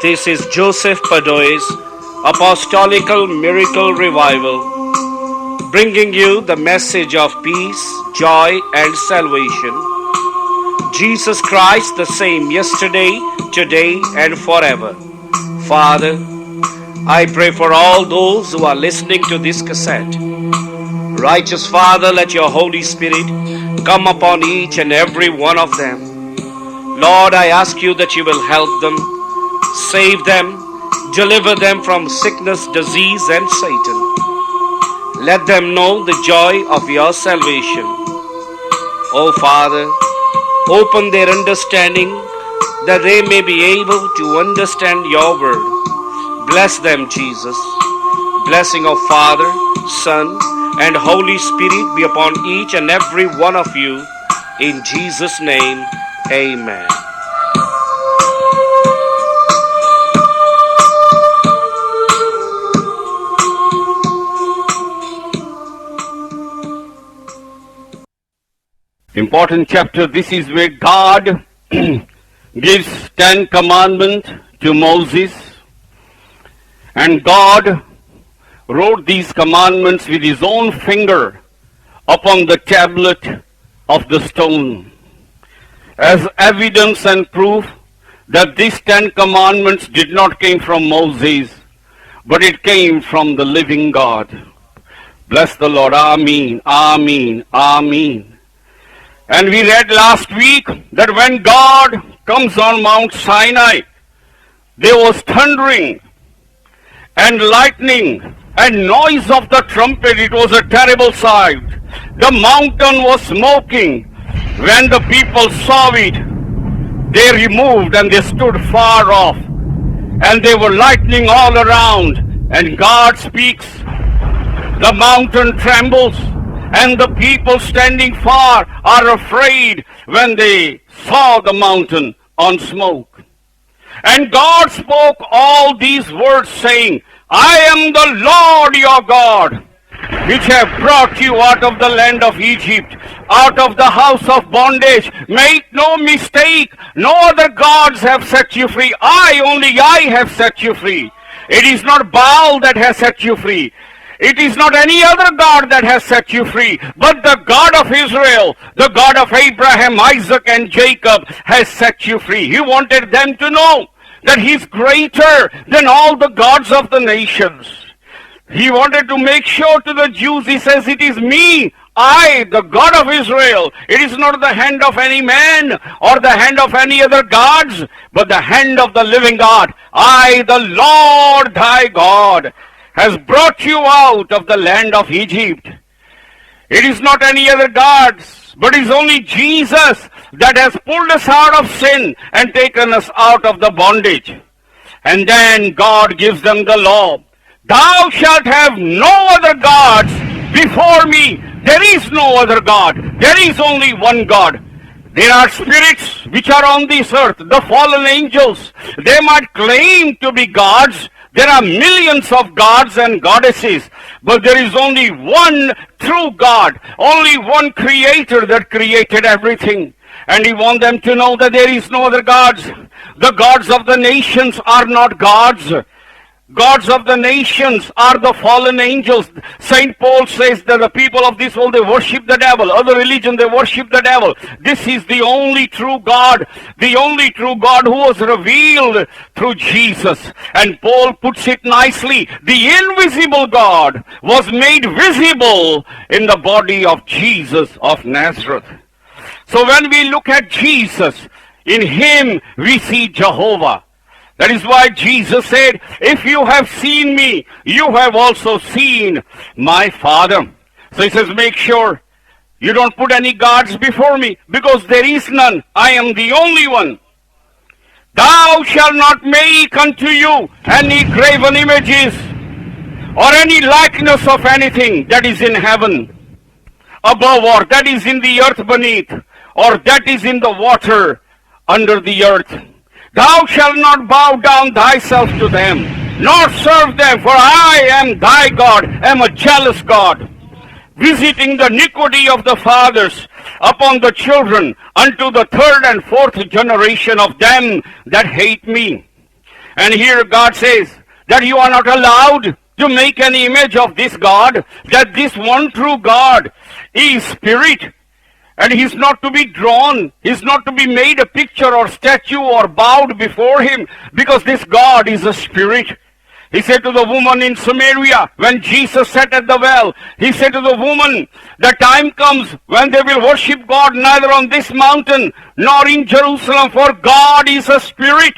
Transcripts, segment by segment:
This is Joseph Padoy's Apostolical Miracle Revival, bringing you the message of peace, joy, and salvation. Jesus Christ the same yesterday, today, and forever. Father, I pray for all those who are listening to this cassette. Righteous Father, let your Holy Spirit come upon each and every one of them. Lord, I ask you that you will help them, save them, deliver them from sickness, disease, and Satan. Let them know the joy of your salvation. Oh Father, open their understanding that they may be able to understand your word. Bless them, Jesus. Blessing of Father, Son, and Holy Spirit be upon each and every one of you. In Jesus' name, amen. Important chapter. This is where God gives 10 commandments to Moses, and God wrote these commandments with his own finger upon the tablet of the stone as evidence and proof that these 10 commandments did not come from Moses, but it came from the living God. Bless the Lord. Amen, amen, amen. And we read last week that when God comes on Mount Sinai, there was thundering and lightning and noise of the trumpet. It was a terrible sight. The mountain was smoking. When the people saw it, they removed and they stood far off. And there were lightning all around. And God speaks. The mountain trembles. And the people standing far are afraid when they saw the mountain on smoke. And God spoke all these words, saying, I am the Lord your God, which have brought you out of the land of Egypt, out of the house of bondage. Make no mistake, no other gods have set you free. Only I have set you free. It is not Baal that has set you free. It is not any other God that has set you free, but the God of Israel, the God of Abraham, Isaac, and Jacob has set you free. He wanted them to know that he's greater than all the gods of the nations. He wanted to make sure to the Jews, he says, it is me, I, the God of Israel. It is not the hand of any man or the hand of any other gods, but the hand of the living God. I, the Lord thy God, has brought you out of the land of Egypt. It is not any other gods, but it is only Jesus that has pulled us out of sin and taken us out of the bondage. And then God gives them the law. Thou shalt have no other gods before me. There is no other God. There is only one God. There are spirits which are on this earth, the fallen angels. They might claim to be gods. There are millions of gods and goddesses, but there is only one true God, only one creator that created everything. And he wants them to know that there is no other gods. The gods of the nations are not gods. Gods of the nations are the fallen angels. St. Paul says that the people of this world, they worship the devil. Other religion, they worship the devil. This is the only true God. The only true God who was revealed through Jesus. And Paul puts it nicely. The invisible God was made visible in the body of Jesus of Nazareth. So when we look at Jesus, in him we see Jehovah. That is why Jesus said, if you have seen me, you have also seen my Father. So he says, make sure you don't put any gods before me, because there is none. I am the only one. Thou shalt not make unto you any graven images or any likeness of anything that is in heaven above, or that is in the earth beneath, or that is in the water under the earth. Thou shalt not bow down thyself to them, nor serve them, for I am thy God, am a jealous God, visiting the iniquity of the fathers upon the children unto the third and fourth generation of them that hate me, And here God says that you are not allowed to make an image of this God, that this one true God is spirit. And he's not to be drawn. He's not to be made a picture or statue or bowed before him, because this God is a spirit. He said to the woman in Samaria, when Jesus sat at the well, he said to the woman, the time comes when they will worship God neither on this mountain nor in Jerusalem, for God is a spirit,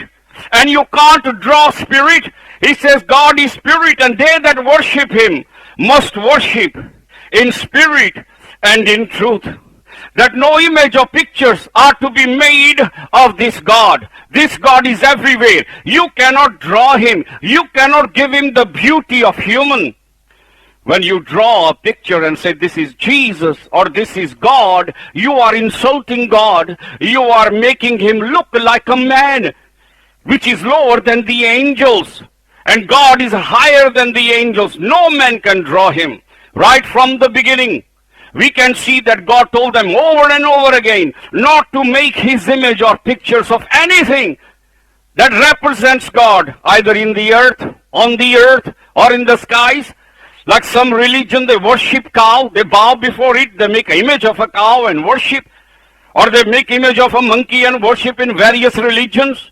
and you can't draw spirit. He says God is spirit, and they that worship him must worship in spirit and in truth. That no image or pictures are to be made of this God. This God is everywhere. You cannot draw him. You cannot give him the beauty of human. When you draw a picture and say this is Jesus or this is God, you are insulting God. You are making him look like a man, which is lower than the angels. And God is higher than the angels. No man can draw him. Right from the beginning, we can see that God told them over and over again not to make his image or pictures of anything that represents God, either in the earth, on the earth, or in the skies. Like some religion, they worship cow, they bow before it, they make an image of a cow and worship, or they make image of a monkey and worship in various religions.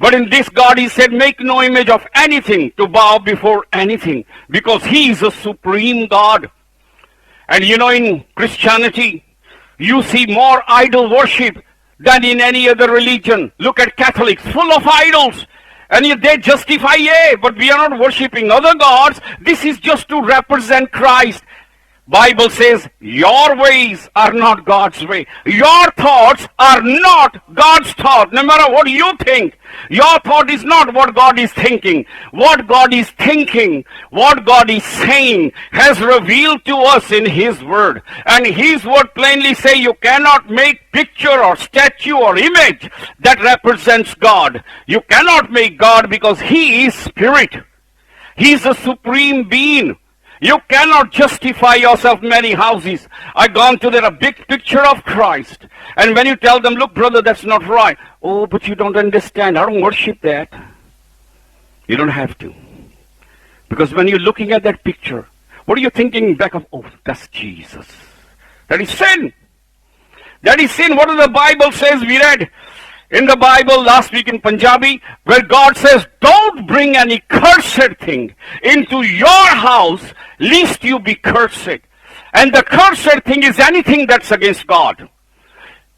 But in this God, he said, make no image of anything to bow before anything, because he is a supreme God. And you know, in Christianity, you see more idol worship than in any other religion. Look at Catholics, full of idols. And they justify, but we are not worshiping other gods. This is just to represent Christ. Bible says, your ways are not God's way. Your thoughts are not God's thought. No matter what you think, your thought is not what God is thinking. What God is thinking, what God is saying, has revealed to us in his word. And his word plainly say you cannot make picture or statue or image that represents God. You cannot make God, because he is spirit. He is a supreme being. You cannot justify yourself many houses. I gone to there a big picture of Christ. And when you tell them, look brother, that's not right. Oh, but you don't understand. I don't worship that. You don't have to. Because when you're looking at that picture, what are you thinking back of? Oh, that's Jesus. That is sin. That is sin. What does the Bible says? We read in the Bible last week in Punjabi, where God says, don't bring any cursed thing into your house, lest you be cursed. And the cursed thing is anything that's against God.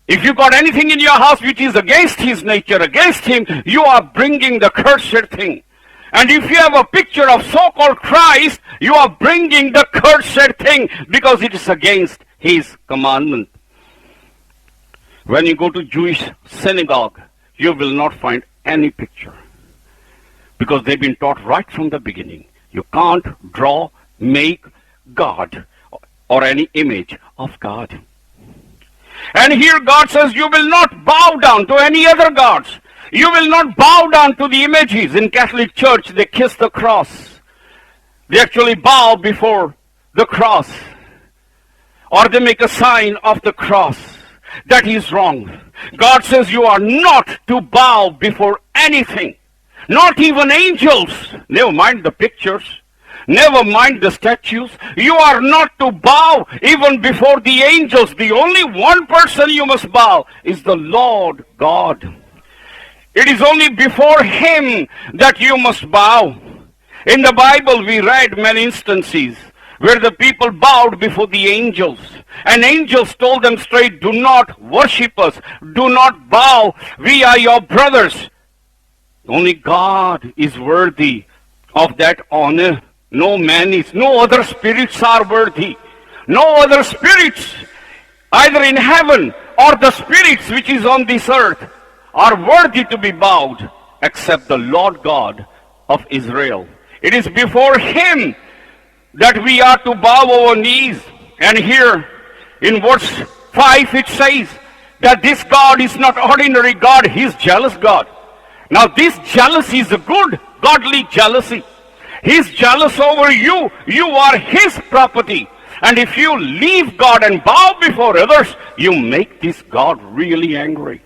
If you got anything in your house which is against his nature, against him, you are bringing the cursed thing. And if you have a picture of so-called Christ, you are bringing the cursed thing, because it is against his commandment. When you go to Jewish synagogue, you will not find any picture, because they've been taught right from the beginning, you can't draw, make God or any image of God. And here God says you will not bow down to any other gods. You will not bow down to the images. In Catholic Church, they kiss the cross. They actually bow before the cross, or they make a sign of the cross. That is wrong. God says you are not to bow before anything. Not even angels. Never mind the pictures. Never mind the statues. You are not to bow even before the angels. The only one person you must bow is the Lord God. It is only before him that you must bow. In the Bible we read many instances where the people bowed before the angels. And angels told them straight, do not worship us. Do not bow. We are your brothers. Only God is worthy of that honor. No man is. No other spirits are worthy. No other spirits, either in heaven or the spirits which is on this earth, are worthy to be bowed, except the Lord God of Israel. It is before him that we are to bow our knees. And here in verse 5 it says that this God is not ordinary God, he is jealous God. Now this jealousy is a good godly jealousy. He is jealous over you. You are his property. And if you leave God and bow before others, you make this God really angry.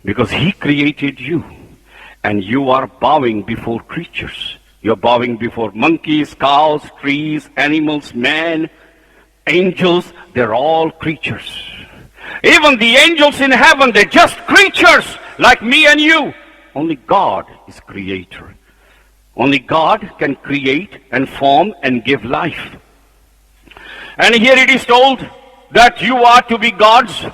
Because he created you. and you are bowing before creatures. You're bowing before monkeys, cows, trees, animals, men, angels. They're all creatures. Even the angels in heaven, they're just creatures like me and you. Only God is creator. Only God can create and form and give life. And here it is told that you are to be God's.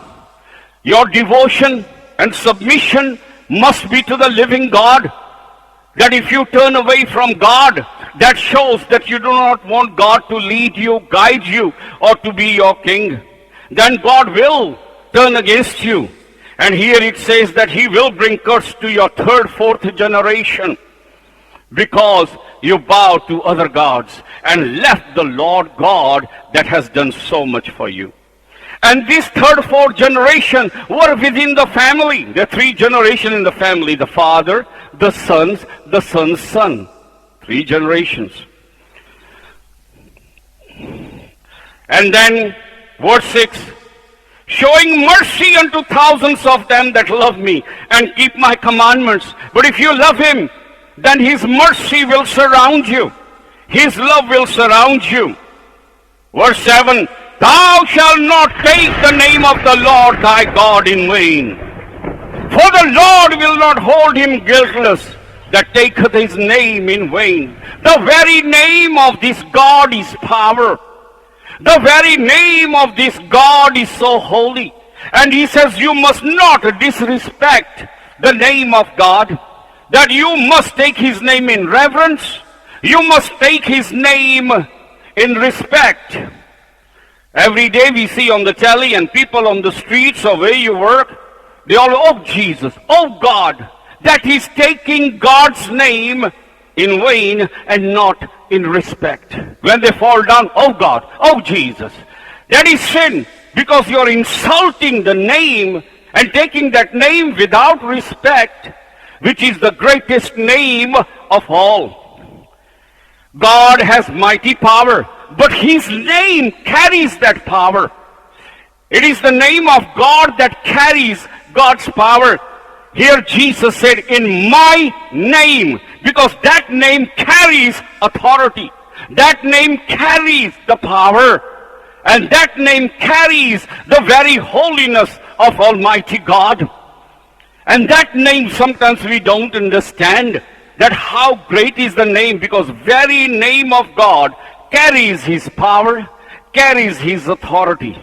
Your devotion and submission must be to the living God. That if you turn away from God, that shows that you do not want God to lead you, guide you, or to be your king. Then God will turn against you. And here it says that he will bring curse to your third, fourth generation, because you bow to other gods and left the Lord God that has done so much for you. And this third, fourth generation were within the family. There are three generations in the family: the father, the son's son. Three generations. And then verse 6, showing mercy unto thousands of them that love me and keep my commandments. But if you love him, then his mercy will surround you. His love will surround you. Verse 7, thou shalt not take the name of the Lord thy God in vain. For the Lord will not hold him guiltless that taketh his name in vain. The very name of this God is power. The very name of this God is so holy. And he says you must not disrespect the name of God. That you must take his name in reverence. You must take his name in respect. Every day we see on the telly and people on the streets or where you work, they all, oh Jesus, oh God. That is taking God's name in vain and not in respect. When they fall down, oh God, oh Jesus. That is sin, because you're insulting the name and taking that name without respect, which is the greatest name of all. God has mighty power, but his name carries that power. It is the name of God that carries God's power. Here Jesus said, in my name, because that name carries authority. That name carries the power. And that name carries the very holiness of Almighty God. And that name sometimes we don't understand that how great is the name, because very name of God carries his power, carries his authority.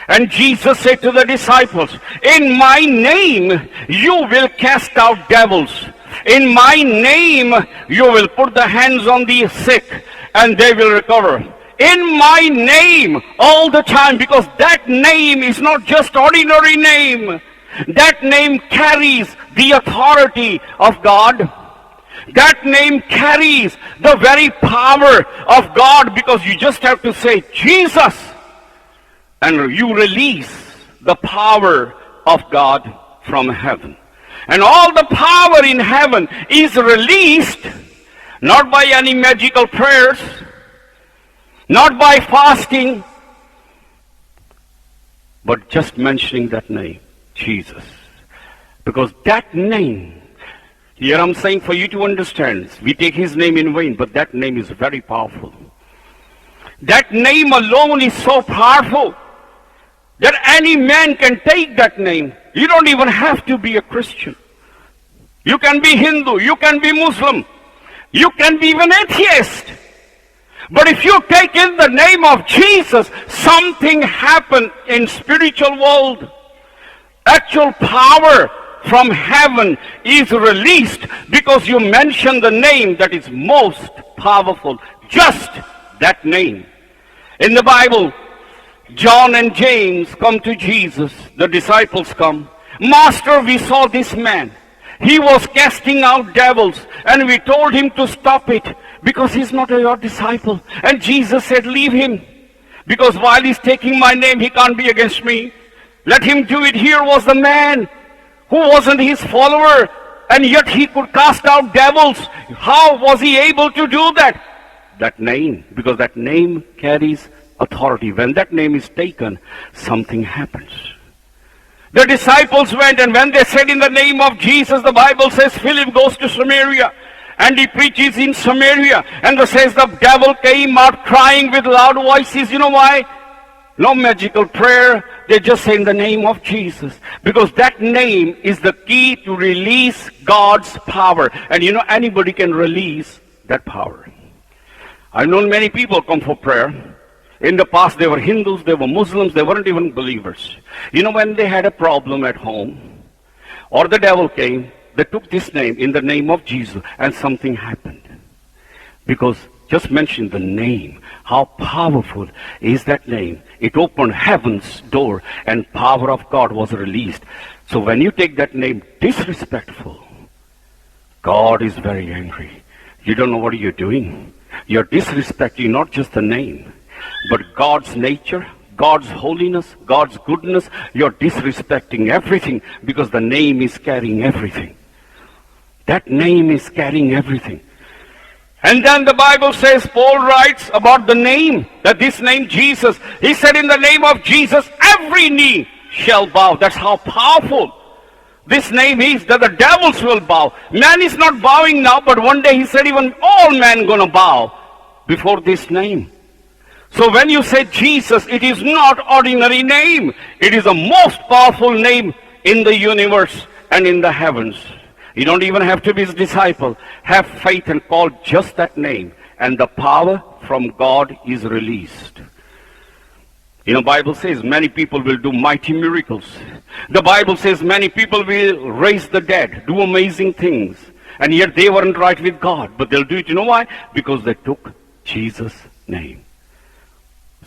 And Jesus said to the disciples, in my name you will cast out devils. In my name you will put the hands on the sick and they will recover. In my name all the time, because that name is not just ordinary name. That name carries the authority of God. That name carries the very power of God, because you just have to say Jesus and you release the power of God from heaven. And all the power in heaven is released not by any magical prayers, not by fasting, but just mentioning that name, Jesus. Because that name, here I'm saying for you to understand, we take his name in vain, but that name is very powerful. That name alone is so powerful that any man can take that name. You don't even have to be a Christian. You can be Hindu, you can be Muslim, you can be even atheist. But if you take in the name of Jesus, something happens in spiritual world. Actual power from heaven is released because you mention the name that is most powerful. Just that name. In the Bible, John and James come to Jesus. The disciples come. Master, we saw this man. He was casting out devils, and we told him to stop it because he's not your disciple. And Jesus said, leave him, because while he's taking my name, he can't be against me. Let him do it. Here was the man who wasn't his follower, and yet he could cast out devils. How was he able to do that? That name, because that name carries authority. When that name is taken, something happens. The disciples went, and when they said in the name of Jesus, the Bible says Philip goes to Samaria and he preaches in Samaria. And it says the devil came out crying with loud voices. You know why? No magical prayer. They just say in the name of Jesus. Because that name is the key to release God's power. And you know, anybody can release that power. I've known many people come for prayer. In the past, they were Hindus, they were Muslims, they weren't even believers. You know, when they had a problem at home, or the devil came, they took this name, in the name of Jesus, and something happened. Because just mention the name. How powerful is that name? It opened heaven's door, and power of God was released. So when you take that name disrespectful, God is very angry. You don't know what you're doing. You're disrespecting not just the name, but God's nature, God's holiness, God's goodness. You're disrespecting everything because the name is carrying everything. That name is carrying everything. And then the Bible says, Paul writes about the name, that this name Jesus, he said in the name of Jesus, every knee shall bow. That's how powerful this name is, that the devils will bow. Man is not bowing now, but one day he said even all men gonna bow before this name. So when you say Jesus, it is not ordinary name. It is the most powerful name in the universe and in the heavens. You don't even have to be his disciple. Have faith and call just that name, and the power from God is released. You know, Bible says many people will do mighty miracles. The Bible says many people will raise the dead, do amazing things. And yet they weren't right with God. But they'll do it, you know why? Because they took Jesus' name.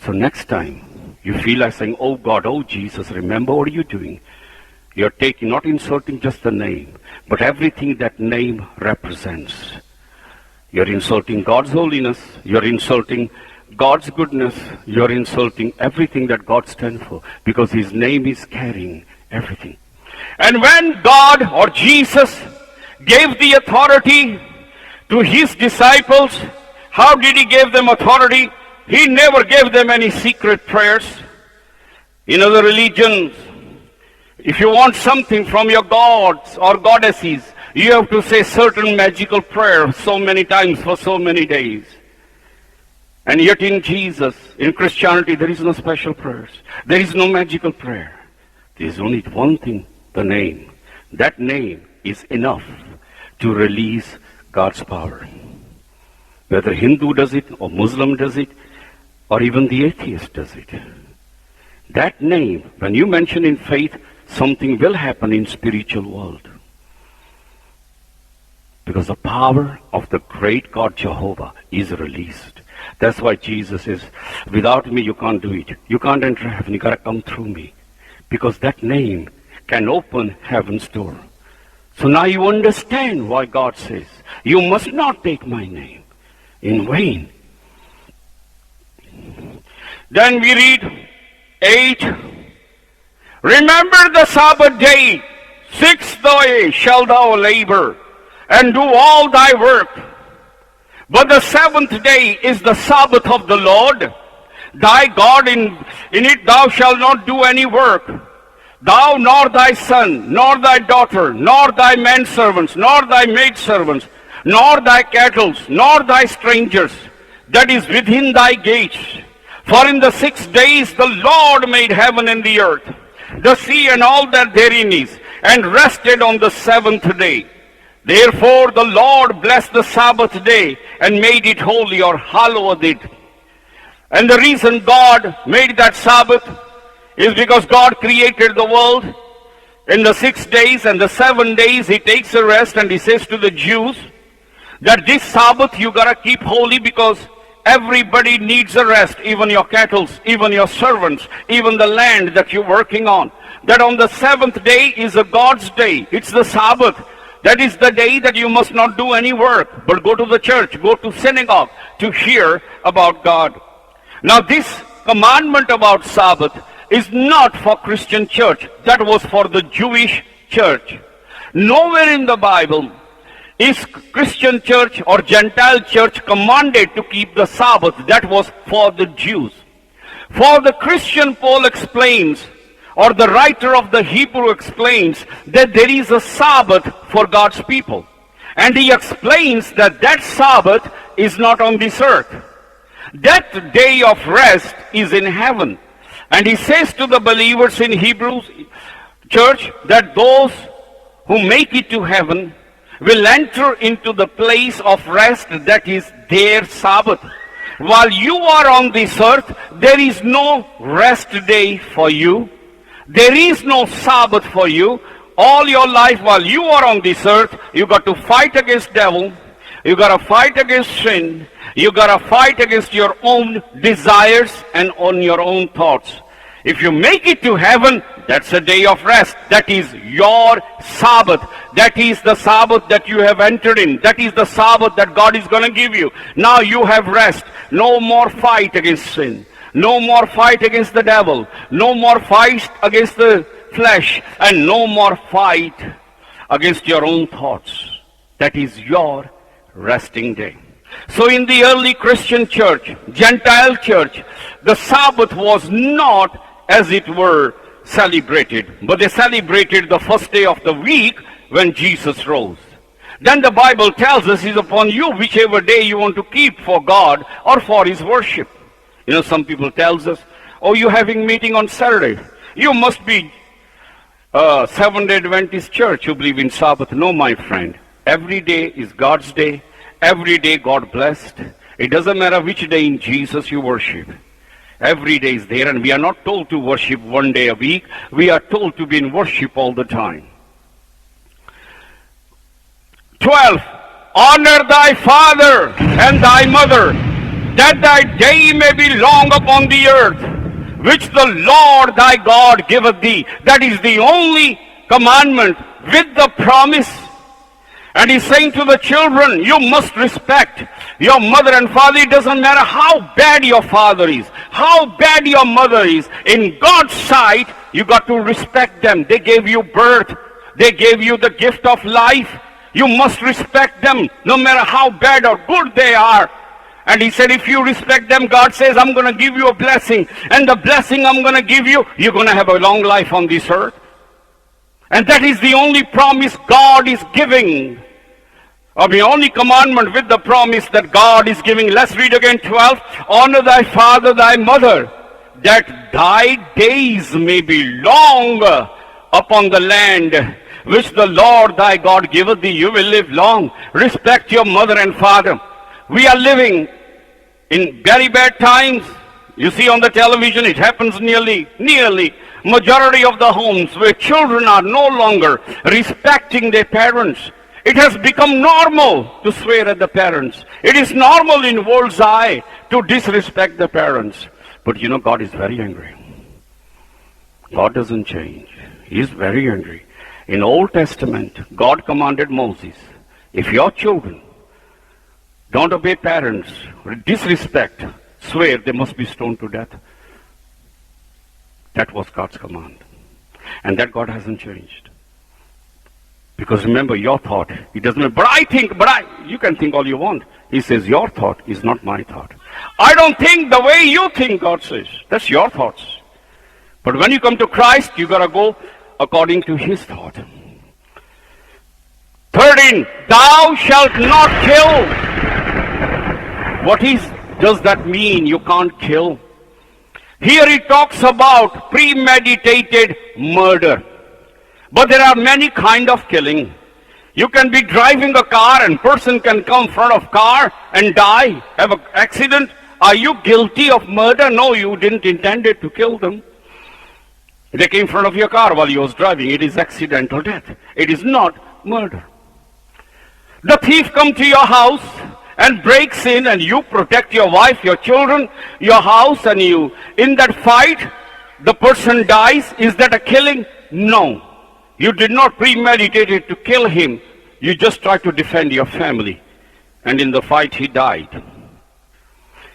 So next time you feel like saying, oh God, oh Jesus, remember what you're doing. You're taking, not insulting just the name, but everything that name represents. You're insulting God's holiness. You're insulting God's goodness. You're insulting everything that God stands for, because his name is carrying everything. And when God or Jesus gave the authority to his disciples, how did he give them authority? He never gave them any secret prayers. In other religions, if you want something from your gods or goddesses, you have to say certain magical prayer so many times for so many days. And yet in Jesus, in Christianity, there is no special prayers. There is no magical prayer. There is only one thing, the name. That name is enough to release God's power. Whether Hindu does it, or Muslim does it, or even the atheist does it. That name, when you mention in faith, something will happen in spiritual world. Because the power of the great God Jehovah is released. That's why Jesus says, without me you can't do it. You can't enter heaven, you gotta come through me. Because that name can open heaven's door. So now you understand why God says, you must not take my name in vain. Then we read 8. Remember the Sabbath day, 6th day shalt thou labor, and do all thy work. But the 7th day is the Sabbath of the Lord, thy God. In it thou shalt not do any work. Thou, nor thy son, nor thy daughter, nor thy manservants, nor thy maidservants, nor thy cattle, nor thy strangers, that is within thy gates. For in the 6 days the Lord made heaven and the earth, the sea and all that therein is, and rested on the 7th day. Therefore the Lord blessed the Sabbath day and made it holy, or hallowed it. And the reason God made that Sabbath is because God created the world in the 6 days, and the 7 days he takes a rest, and he says to the Jews that this Sabbath you gotta keep holy, because everybody needs a rest, even your cattle, even your servants, even the land that you're working on. That on the 7th day is a God's day. It's the Sabbath. That is the day that you must not do any work, but go to the church, go to synagogue to hear about God. Now this commandment about Sabbath is not for Christian church. That was for the Jewish church. Nowhere in the Bible is Christian church or Gentile church commanded to keep the Sabbath. That was for the Jews. For the Christian, Paul explains, or the writer of the Hebrew explains that there is a Sabbath for God's people. And he explains that that Sabbath is not on this earth. That day of rest is in heaven. And he says to the believers in Hebrews church that those who make it to heaven will enter into the place of rest that is their Sabbath. While you are on this earth, there is no rest day for you. There is no Sabbath for you. All your life while you are on this earth, you got to fight against devil. You got to fight against sin. You got to fight against your own desires and on your own thoughts. If you make it to heaven, that's a day of rest. That is your Sabbath. That is the Sabbath that you have entered in. That is the Sabbath that God is going to give you. Now you have rest. No more fight against sin. No more fight against the devil. No more fight against the flesh. And no more fight against your own thoughts. That is your resting day. So in the early Christian church, Gentile church, the Sabbath was not, as it were, celebrated, but they celebrated the first day of the week when Jesus rose. Then the Bible tells us it's upon you whichever day you want to keep for God or for his worship. You know, some people tells us, oh, you're having meeting on Saturday. You must be Seventh-day Adventist church. You believe in Sabbath. No, my friend. Every day is God's day. Every day God blessed. It doesn't matter which day in Jesus you worship. Every day is there, and we are not told to worship one day a week. We are told to be in worship all the time. 12. Honor thy father and thy mother, that thy day may be long upon the earth, which the Lord thy God giveth thee. That is the only commandment with the promise. And he's saying to the children, you must respect your mother and father. It doesn't matter how bad your father is, how bad your mother is. In God's sight, you got to respect them. They gave you birth. They gave you the gift of life. You must respect them, no matter how bad or good they are. And he said, if you respect them, God says, I'm going to give you a blessing. And the blessing I'm going to give you, you're going to have a long life on this earth. And that is the only promise God is giving. Or the only commandment with the promise that God is giving. Let's read again 12. Honor thy father, thy mother, that thy days may be long upon the land which the Lord thy God giveth thee. You will live long. Respect your mother and father. We are living in very bad times. You see on the television, it happens nearly majority of the homes where children are no longer respecting their parents. It has become normal to swear at the parents. It is normal in world's eye to disrespect the parents. But you know, God is very angry. God doesn't change. He is very angry. In Old Testament, God commanded Moses, if your children don't obey parents, disrespect, swear, they must be stoned to death. That was God's command. And that God hasn't changed. Because remember, your thought, it doesn't matter, you can think all you want. He says, your thought is not my thought. I don't think the way you think, God says. That's your thoughts. But when you come to Christ, you got to go according to his thought. 13, thou shalt not kill. What does that mean? You can't kill. Here he talks about premeditated murder. But there are many kind of killing. You can be driving a car and person can come in front of car and die, have an accident. Are you guilty of murder? No, you didn't intend it to kill them. They came in front of your car while you was driving. It is accidental death. It is not murder. The thief come to your house and breaks in, and you protect your wife, your children, your house, and you, in that fight, the person dies. Is that a killing? No. You did not premeditate it to kill him. You just tried to defend your family. And in the fight, he died.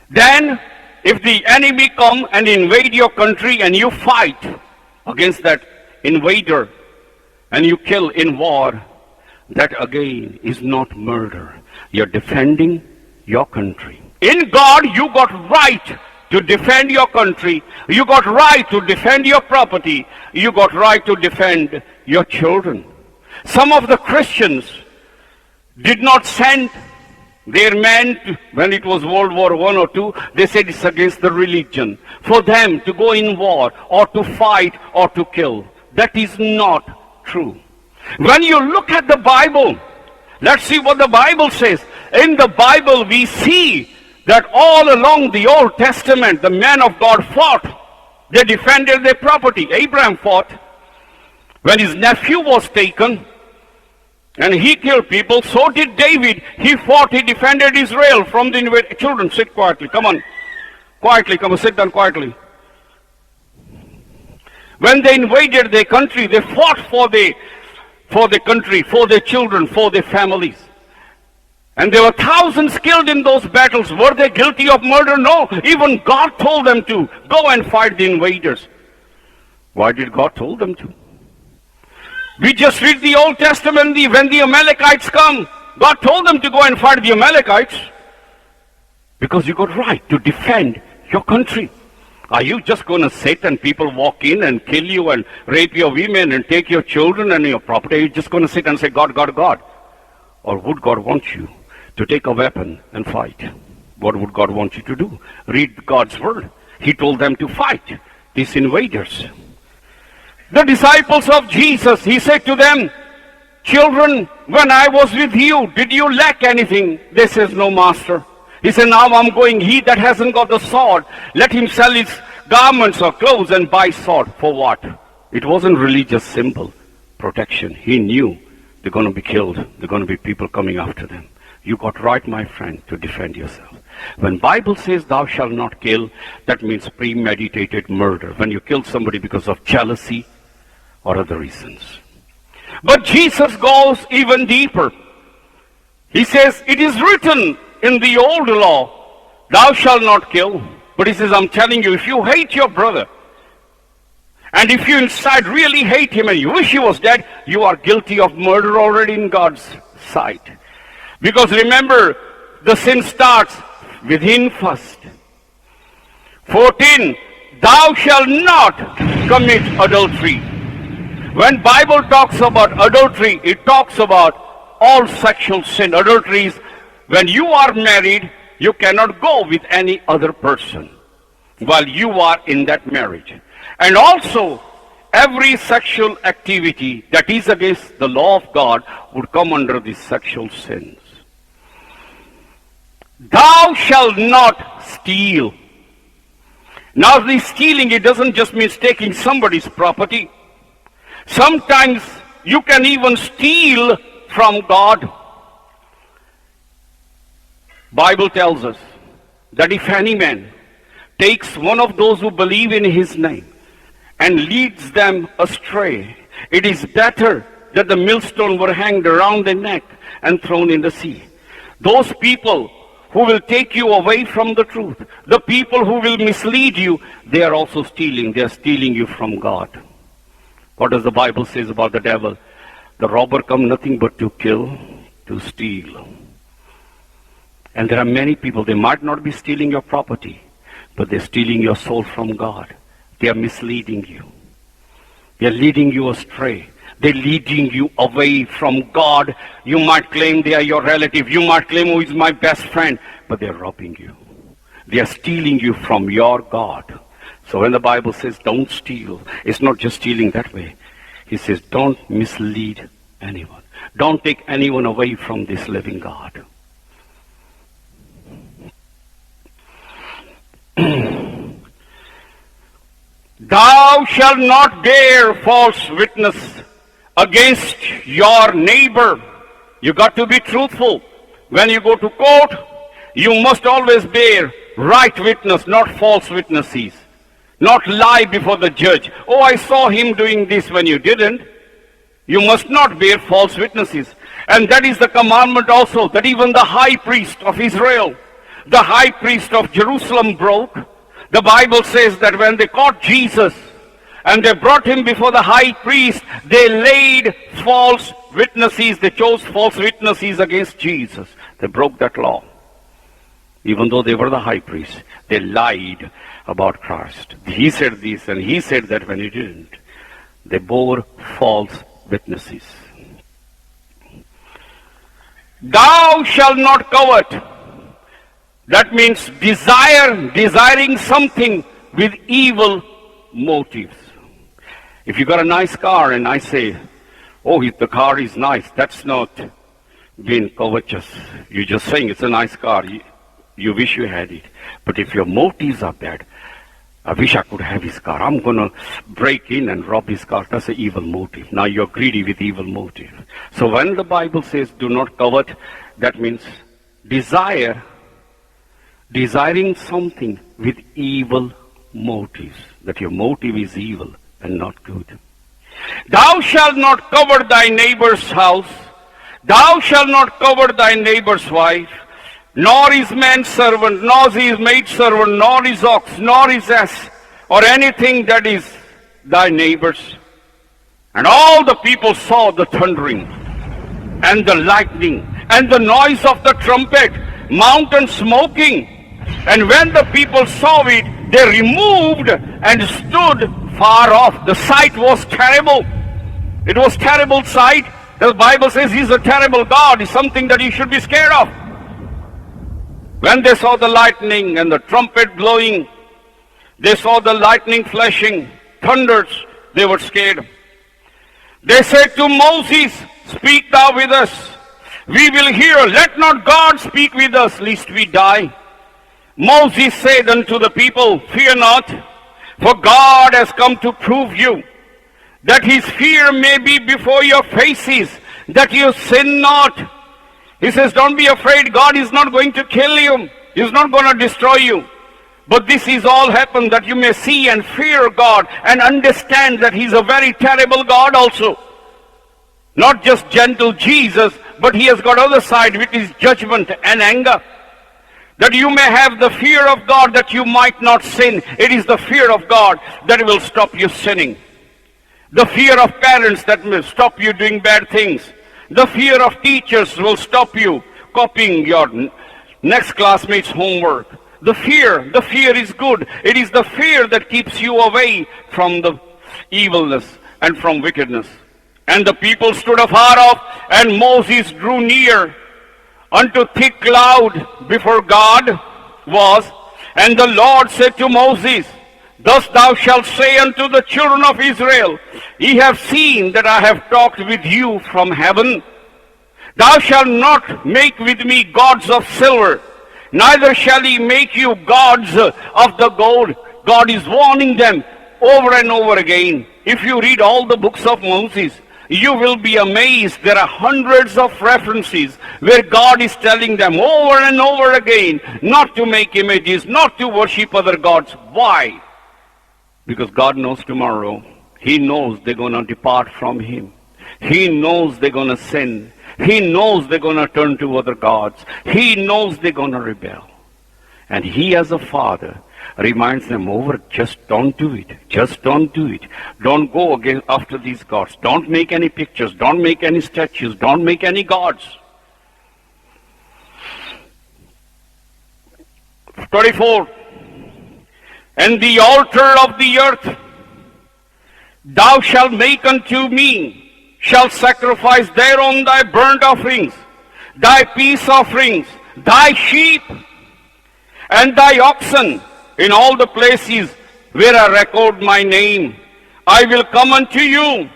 Then, if the enemy come and invade your country and you fight against that invader and you kill in war, that again is not murder. You're defending your country. In God, you got right to defend your country. You got right to defend your property. You got right to defend your children. Some of the Christians did not send their men, when it was World War I or II, they said it's against the religion, for them to go in war or to fight or to kill. That is not true. When you look at the Bible, let's see what the Bible says. In the Bible we see that all along the Old Testament, the men of God fought. They defended their property. Abraham fought. When his nephew was taken, and he killed people, so did David. He fought, he defended Israel from the invaded. Children, sit quietly. Come on. Quietly, come on, sit down quietly. When they invaded their country, they fought for the country, for their children, for their families. And there were thousands killed in those battles. Were they guilty of murder? No. Even God told them to go and fight the invaders. Why did God tell them to? We just read the Old Testament, when the Amalekites come, God told them to go and fight the Amalekites. Because you got right to defend your country. Are you just going to sit and people walk in and kill you and rape your women and take your children and your property? Are you just going to sit and say, God, God, God? Or would God want you to take a weapon and fight? What would God want you to do? Read God's word. He told them to fight these invaders. The disciples of Jesus, he said to them, children, when I was with you, did you lack anything? They says, no, master. He said, now I'm going. He that hasn't got the sword, let him sell his garments or clothes and buy sword. For what? It wasn't religious symbol, protection. He knew they're going to be killed. There are going to be people coming after them. You got right, my friend, to defend yourself. When Bible says thou shalt not kill, that means premeditated murder. When you kill somebody because of jealousy or other reasons. But Jesus goes even deeper. He says, it is written in the old law, thou shalt not kill. But he says, I'm telling you, if you hate your brother, and if you inside really hate him and you wish he was dead, you are guilty of murder already in God's sight. Because remember, the sin starts within first. 14, thou shalt not commit adultery. When Bible talks about adultery, it talks about all sexual sin. Adultery is when you are married, you cannot go with any other person while you are in that marriage. And also, every sexual activity that is against the law of God would come under these sexual sins. Thou shalt not steal. Now, the stealing, it doesn't just mean taking somebody's property. Sometimes you can even steal from God. Bible tells us that if any man takes one of those who believe in his name and leads them astray, it is better that the millstone were hanged around their neck and thrown in the sea. Those people who will take you away from the truth, the people who will mislead you, they are also stealing. They are stealing you from God. What does the Bible say about the devil? The robber come nothing but to kill, to steal. And there are many people, they might not be stealing your property, but they're stealing your soul from God. They are misleading you. They're leading you astray. They're leading you away from God. You might claim they are your relative. You might claim, who is my best friend, but they're robbing you. They are stealing you from your God. So when the Bible says don't steal, it's not just stealing that way. He says don't mislead anyone. Don't take anyone away from this living God. Thou shalt not bear false witness against your neighbor. You got to be truthful. When you go to court, you must always bear right witness, not false witnesses. Not lie before the judge. Oh, I saw him doing this when you didn't. You must not bear false witnesses. And that is the commandment also that even the high priest of Israel, the high priest of Jerusalem broke. The Bible says that when they caught Jesus and they brought him before the high priest, they laid false witnesses. They chose false witnesses against Jesus. They broke that law. Even though they were the high priest, they lied about Christ. He said this and he said that when he didn't. They bore false witnesses. Thou shalt not covet. That means desiring something with evil motives. If you got a nice car and I say, oh, the car is nice, that's not being covetous. You're just saying it's a nice car. You wish you had it. But if your motives are bad, I wish I could have his car. I'm going to break in and rob his car. That's an evil motive. Now you're greedy with evil motive. So when the Bible says do not covet, that means desiring something with evil motives. That your motive is evil and not good. Thou shalt not covet thy neighbor's house. Thou shalt not covet thy neighbor's wife, nor his manservant, nor his maidservant, nor his ox, nor his ass, or anything that is thy neighbor's. And all the people saw the thundering, and the lightning, and the noise of the trumpet, mountain smoking. And when the people saw it, they removed and stood far off. The sight was terrible. It was terrible sight. The Bible says he's a terrible God. It's something that you should be scared of. When they saw the lightning and the trumpet blowing, they saw the lightning flashing, thunders, they were scared. They said to Moses, speak thou with us. We will hear. Let not God speak with us, lest we die. Moses said unto the people, fear not, for God has come to prove you, that his fear may be before your faces, that you sin not. He says, don't be afraid. God is not going to kill you. He's not going to destroy you. But this is all happened that you may see and fear God and understand that he's a very terrible God also. Not just gentle Jesus, but he has got other side, which is judgment and anger. That you may have the fear of God, that you might not sin. It is the fear of God that will stop you sinning. The fear of parents that will stop you doing bad things. The fear of teachers will stop you copying your next classmate's homework. The fear is good. It is the fear that keeps you away from the evilness and from wickedness. And the people stood afar off, and Moses drew near unto thick cloud before God was. And the Lord said to Moses, thus thou shalt say unto the children of Israel, ye have seen that I have talked with you from heaven. Thou shalt not make with me gods of silver, neither shall he make you gods of the gold. God is warning them over and over again. If you read all the books of Moses, you will be amazed. There are hundreds of references where God is telling them over and over again not to make images, not to worship other gods. Why? Because God knows tomorrow. He knows they're going to depart from him. He knows they're going to sin. He knows they're going to turn to other gods. He knows they're going to rebel. And he as a father reminds them over, just don't do it. Just don't do it. Don't go again after these gods. Don't make any pictures. Don't make any statues. Don't make any gods. 24. And the altar of the earth thou shalt make unto me, shalt sacrifice thereon thy burnt offerings, thy peace offerings, thy sheep, and thy oxen, in all the places where I record my name. I will come unto you,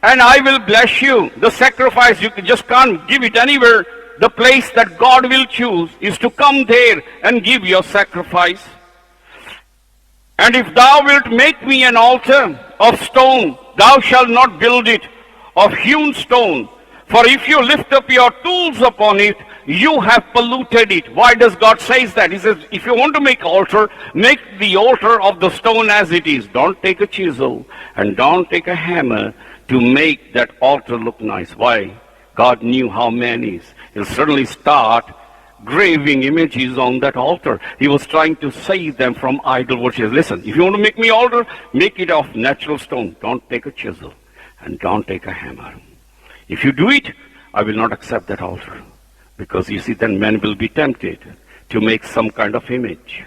and I will bless you. The sacrifice, you just can't give it anywhere. The place that God will choose is to come there and give your sacrifice. And if thou wilt make me an altar of stone, thou shalt not build it of hewn stone. For if you lift up your tools upon it, you have polluted it. Why does God say that? He says, if you want to make altar, make the altar of the stone as it is. Don't take a chisel and don't take a hammer to make that altar look nice. Why? God knew how man is. He'll certainly start graving images on that altar. He was trying to save them from idol worship. Listen, if you want to make me altar, make it of natural stone. Don't take a chisel and don't take a hammer. If you do it, I will not accept that altar. Because you see, then men will be tempted to make some kind of image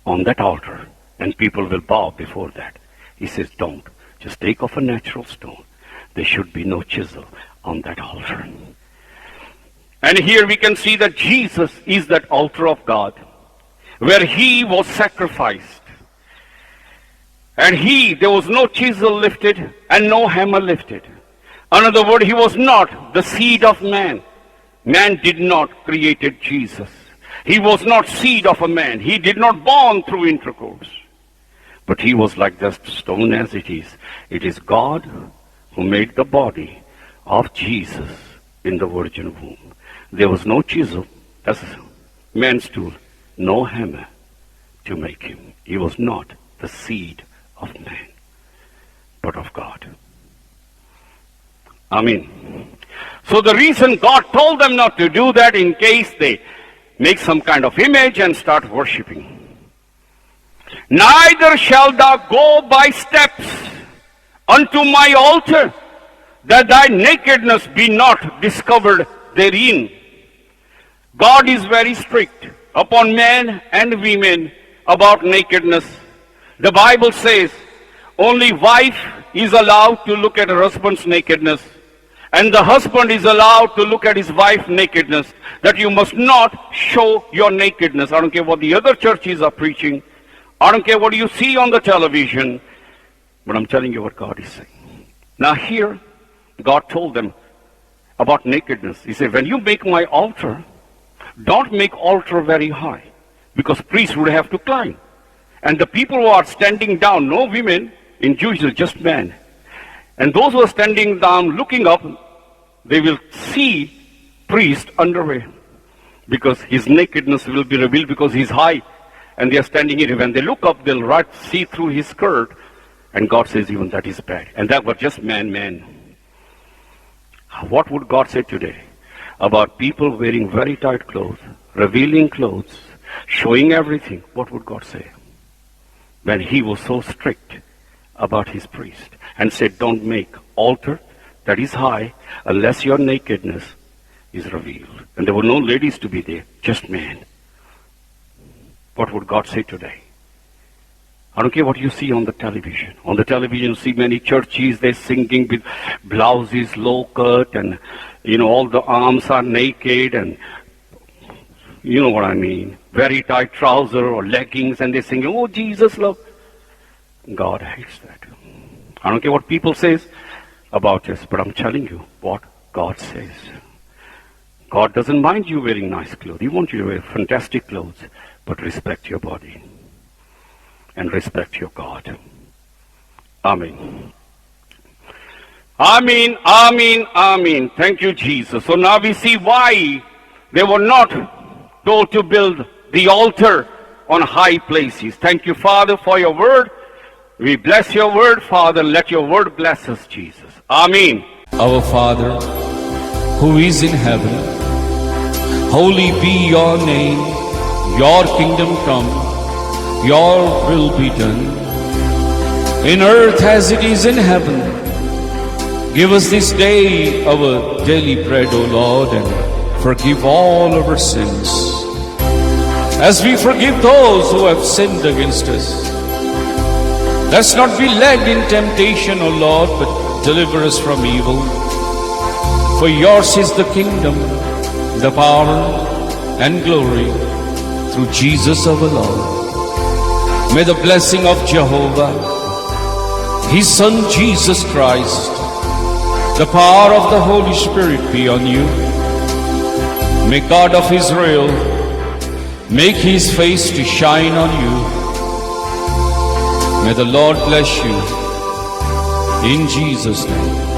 on that altar, and people will bow before that. He says, don't. Just take off a natural stone. There should be no chisel on that altar. And here we can see that Jesus is that altar of God, where he was sacrificed. And there was no chisel lifted and no hammer lifted. Another word, he was not the seed of man. Man did not create Jesus. He was not seed of a man. He did not born through intercourse. But he was like the stone as it is. It is God who made the body of Jesus in the virgin womb. There was no chisel, that's man's tool, no hammer to make him. He was not the seed of man, but of God. Amen. So the reason God told them not to do that, in case they make some kind of image and start worshipping. Neither shalt thou go by steps unto my altar, that thy nakedness be not discovered therein. God is very strict upon men and women about nakedness. The Bible says only wife is allowed to look at her husband's nakedness, and the husband is allowed to look at his wife's nakedness, that you must not show your nakedness. I don't care what the other churches are preaching. I don't care what you see on the television, but I'm telling you what God is saying. Now here, God told them about nakedness. He said, when you make my altar, don't make altar very high, because priests would have to climb. And the people who are standing down, no women, in Jewish just men. And those who are standing down looking up, they will see priest underwear, because his nakedness will be revealed because he's high. And they are standing here. When they look up, they'll see through his skirt. And God says even that is bad. And that was just man. What would God say today about people wearing very tight clothes, revealing clothes, showing everything? What would God say? When he was so strict about his priest and said, don't make altar that is high unless your nakedness is revealed. And there were no ladies to be there, just men. What would God say today? I don't care what you see on the television. On the television, you see many churches, they're singing with blouses low cut, and, all the arms are naked, and you know what I mean. Very tight trouser or leggings, and they're singing, oh, Jesus love. God hates that. I don't care what people says about us, but I'm telling you what God says. God doesn't mind you wearing nice clothes. He wants you to wear fantastic clothes, but respect your body and respect your God. Amen. Amen, amen, amen. Thank you, Jesus. So now we see why they were not told to build the altar on high places. Thank you, Father, for your word. We bless your word, Father. Let your word bless us, Jesus. Amen. Our Father, who is in heaven, holy be your name. Your kingdom come, your will be done, in earth as it is in heaven. Give us this day our daily bread, O Lord, and forgive all our sins, as we forgive those who have sinned against us. Let's not be led in temptation, O Lord, but deliver us from evil. For yours is the kingdom, the power, and glory, through Jesus our Lord. May the blessing of Jehovah, His Son Jesus Christ, the power of the Holy Spirit be on you. May God of Israel make His face to shine on you. May the Lord bless you in Jesus' name.